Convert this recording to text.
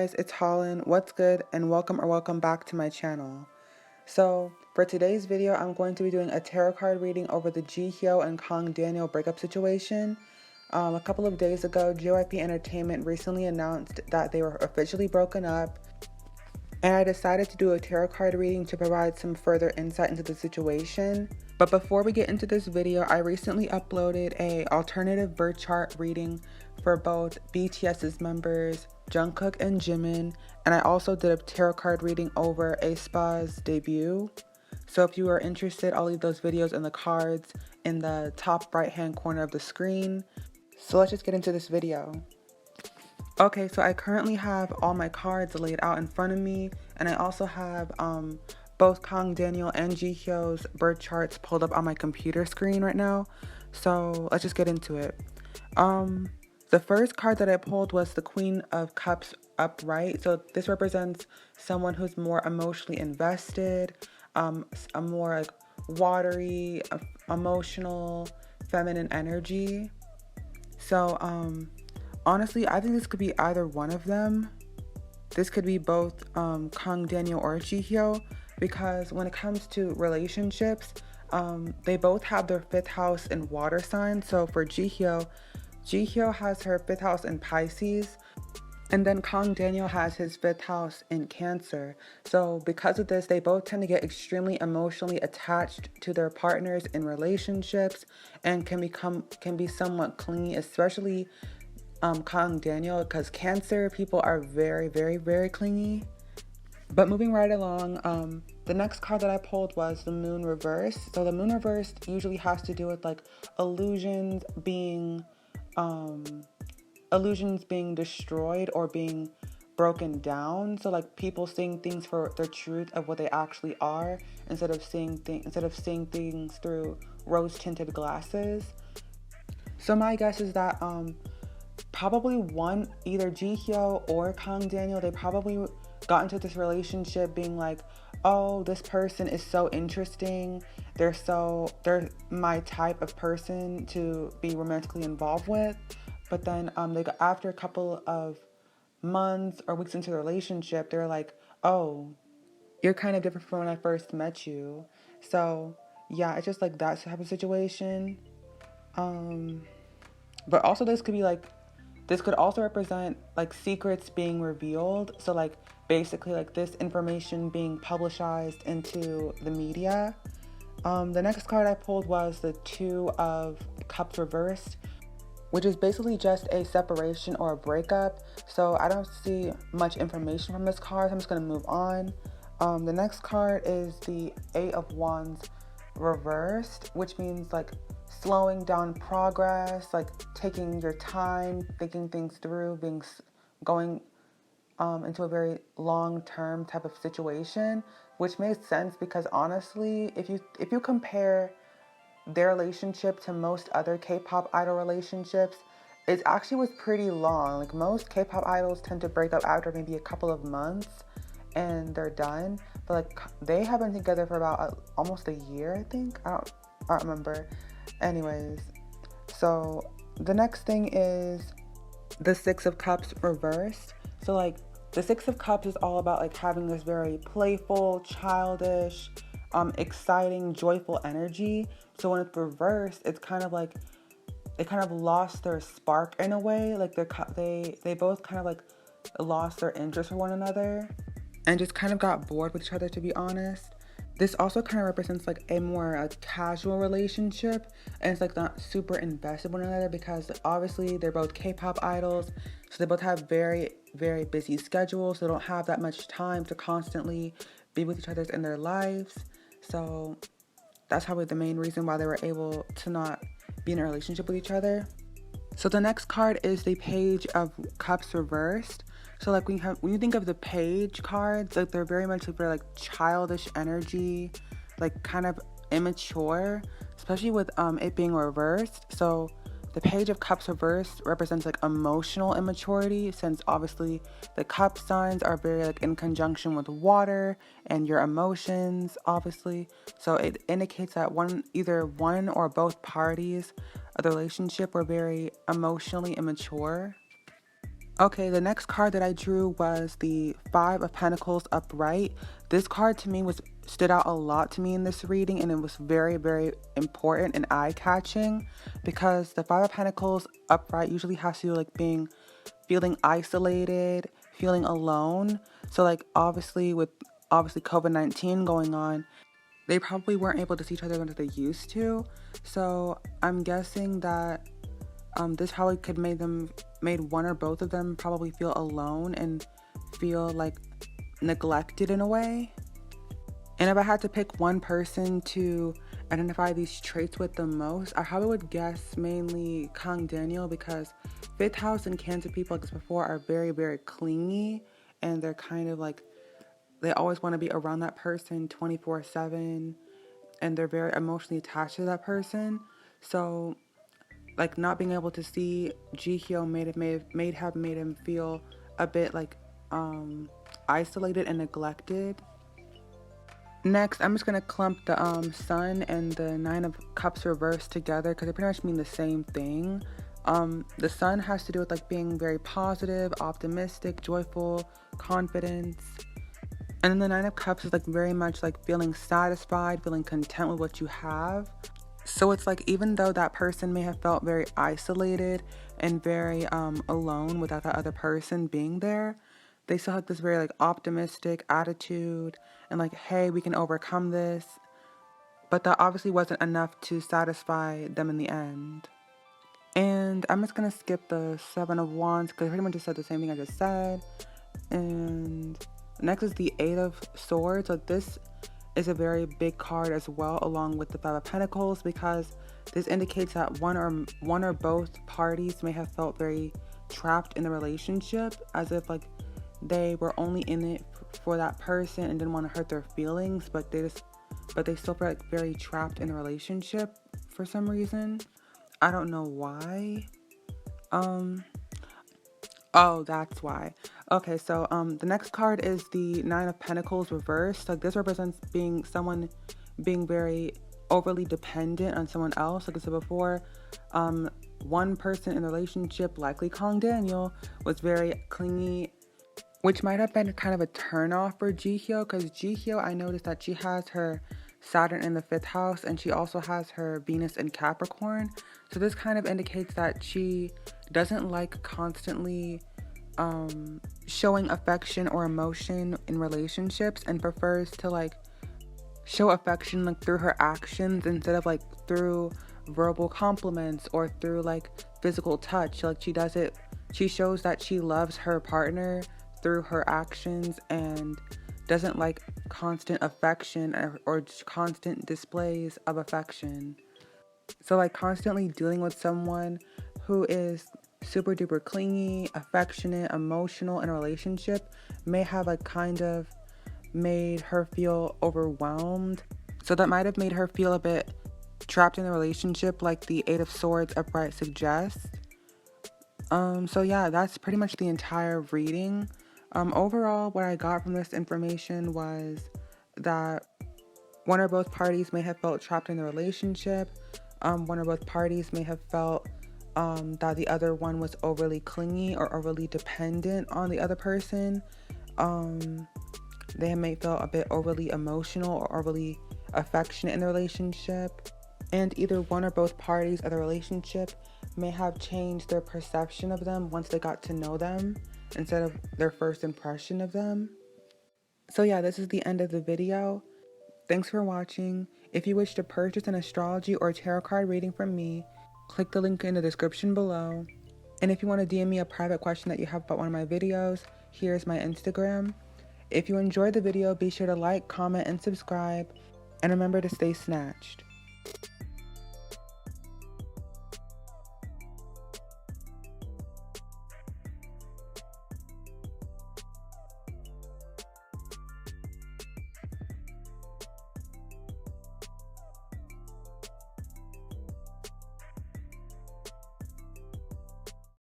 Guys, it's Holland. What's good, and welcome back to my channel. So for today's video, I'm going to be doing a tarot card reading over the Jihyo and Kang Daniel breakup situation. A couple of days ago, JYP Entertainment recently announced that they were officially broken up, and I decided to do a tarot card reading to provide some further insight into the situation. But before we get into this video, I recently uploaded a alternative birth chart reading for both BTS's members Jungkook and Jimin, and I also did a tarot card reading over aespa's debut. So if you are interested, I'll leave those videos and the cards in the top right hand corner of the screen. So let's just get into this video. Okay, so I currently have all my cards laid out in front of me, and I also have both Kang Daniel and Jihyo's birth charts pulled up on my computer screen right now. So let's just get into it. The first card that I pulled was the Queen of Cups upright. So this represents someone who's more emotionally invested, a more like watery, emotional, feminine energy. So honestly, I think this could be either one of them. This could be both Kang Daniel or Jihyo, because when it comes to relationships, they both have their 5th house in water signs. So for Jihyo has her 5th house in Pisces, and then Kang Daniel has his 5th house in Cancer. So because of this, they both tend to get extremely emotionally attached to their partners in relationships and can be somewhat clingy, especially Kang Daniel, because Cancer people are very, very, very clingy. But moving right along, the next card that I pulled was the Moon reversed. So the Moon reversed usually has to do with like illusions being destroyed or being broken down. So like people seeing things for the truth of what they actually are instead of seeing things through rose-tinted glasses. So my guess is that probably either Jihyo or Kang Daniel, they probably got into this relationship being like, oh, this person is so interesting, they're my type of person to be romantically involved with. But then after a couple of months or weeks into the relationship, they're like, oh, you're kind of different from when I first met you. So yeah, it's just like that type of situation. But also this could also represent like secrets being revealed. So like basically like this information being publicized into the media. The next card I pulled was the 2 of Cups reversed, which is basically just a separation or a breakup. So I don't see much information from this card. So I'm just going to move on. The next card is the 8 of Wands reversed, which means like slowing down progress, like taking your time, thinking things through, going into a very long-term type of situation, which makes sense because honestly, if you compare their relationship to most other K-pop idol relationships, it actually was pretty long. Like most K-pop idols tend to break up after maybe a couple of months and they're done. But like they have been together for about almost a year, I think. I don't remember. Anyways, so the next thing is the 6 of Cups reversed. So like the 6 of Cups is all about like having this very playful, childish, exciting, joyful energy. So when it's reversed, it's kind of like they kind of lost their spark in a way. Like they both kind of like lost their interest for one another and just kind of got bored with each other, to be honest. This also kind of represents like a more casual relationship, and it's like not super invested in one another because obviously they're both K-pop idols, so they both have very, very busy schedules, so they don't have that much time to constantly be with each other in their lives. So that's probably the main reason why they were able to not be in a relationship with each other. So the next card is the Page of Cups reversed. So like when you think of the Page cards, like they're very much very like childish energy, like kind of immature, especially with it being reversed. So the Page of Cups reversed represents like emotional immaturity, since obviously the cup signs are very like in conjunction with water and your emotions, obviously. So it indicates that either one or both parties of the relationship were very emotionally immature. Okay, the next card that I drew was the Five of Pentacles upright. This card to me stood out a lot to me in this reading, and it was very, very important and eye-catching because the Five of Pentacles upright usually has to do like feeling isolated, feeling alone. So like obviously COVID-19 going on, they probably weren't able to see each other as they used to. So I'm guessing that this probably could made one or both of them probably feel alone and feel like neglected in a way. And if I had to pick one person to identify these traits with the most, I probably would guess mainly Kang Daniel, because fifth house and Cancer people, like this before, are very, very clingy, and they're kind of like, they always want to be around that person 24/7, and they're very emotionally attached to that person. So like not being able to see Jihyo have made him feel a bit like isolated and neglected. Next, I'm just gonna clump the Sun and the Nine of Cups reversed together because they pretty much mean the same thing. The Sun has to do with like being very positive, optimistic, joyful, confidence. And then the Nine of Cups is like very much like feeling satisfied, feeling content with what you have. So it's like even though that person may have felt very isolated and very alone without that other person being there, they still have this very like optimistic attitude and like, hey, we can overcome this. But that obviously wasn't enough to satisfy them in the end. And I'm just gonna skip the Seven of Wands because I pretty much just said the same thing I just said. And next is the Eight of Swords. So this is a very big card as well, along with the Five of Pentacles, because this indicates that one or both parties may have felt very trapped in the relationship, as if like they were only in it for that person and didn't want to hurt their feelings, but they still feel like very trapped in the relationship for some reason. I don't know why. Oh, that's why. Okay, so the next card is the Nine of Pentacles reversed. Like this represents someone being very overly dependent on someone else. Like I said before, one person in the relationship, likely Kang Daniel, was very clingy, which might have been kind of a turnoff for Jihyo, because Jihyo, I noticed that she has her Saturn in the fifth house and she also has her Venus in Capricorn. So this kind of indicates that she doesn't like constantly showing affection or emotion in relationships, and prefers to like show affection like through her actions instead of like through verbal compliments or through like physical touch. Like she shows that she loves her partner through her actions and doesn't like constant affection or constant displays of affection. So like constantly dealing with someone who is super duper clingy, affectionate, emotional in a relationship may have like kind of made her feel overwhelmed. So that might have made her feel a bit trapped in the relationship, like the Eight of Swords upright suggests. So yeah, that's pretty much the entire reading. Overall, what I got from this information was that one or both parties may have felt trapped in the relationship. One or both parties may have felt that the other one was overly clingy or overly dependent on the other person. They may feel a bit overly emotional or overly affectionate in the relationship. And either one or both parties of the relationship may have changed their perception of them once they got to know them instead of their first impression of them. So yeah, this is the end of the video. Thanks for watching. If you wish to purchase an astrology or tarot card reading from me, click the link in the description below. And if you want to DM me a private question that you have about one of my videos, here's my Instagram. If you enjoyed the video, be sure to like, comment, and subscribe. And remember to stay snatched.